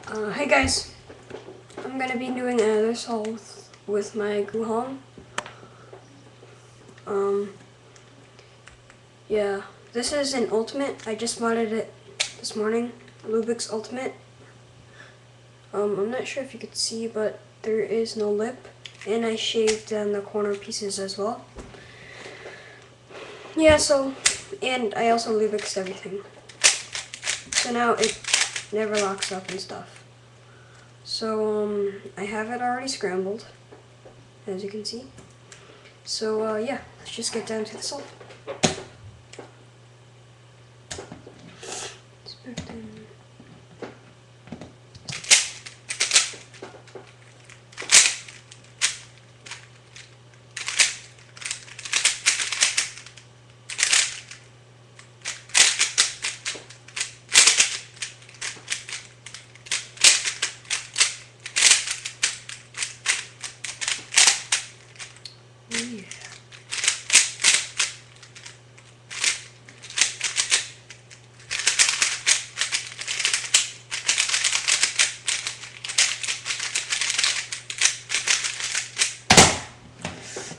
Hey guys, I'm gonna be doing another solve with my GuHong. Yeah, this is an ultimate. I just modded it this morning, Rubik's ultimate. I'm not sure if you could see, but there is no lip, and I shaved down the corner pieces as well. Yeah, and I also Rubik's everything. So now it never locks up and stuff. So I have it already scrambled, as you can see. So yeah, let's just get down to the solve.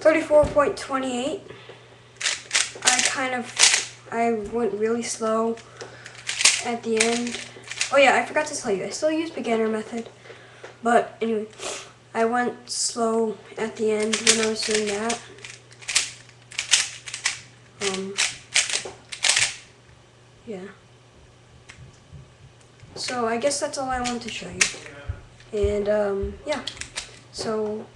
34.28. I went really slow at the end. Oh yeah, I forgot to tell you, I still use beginner method. But anyway, I went slow at the end when I was doing that. Yeah. So I guess that's all I wanted to show you. And yeah. So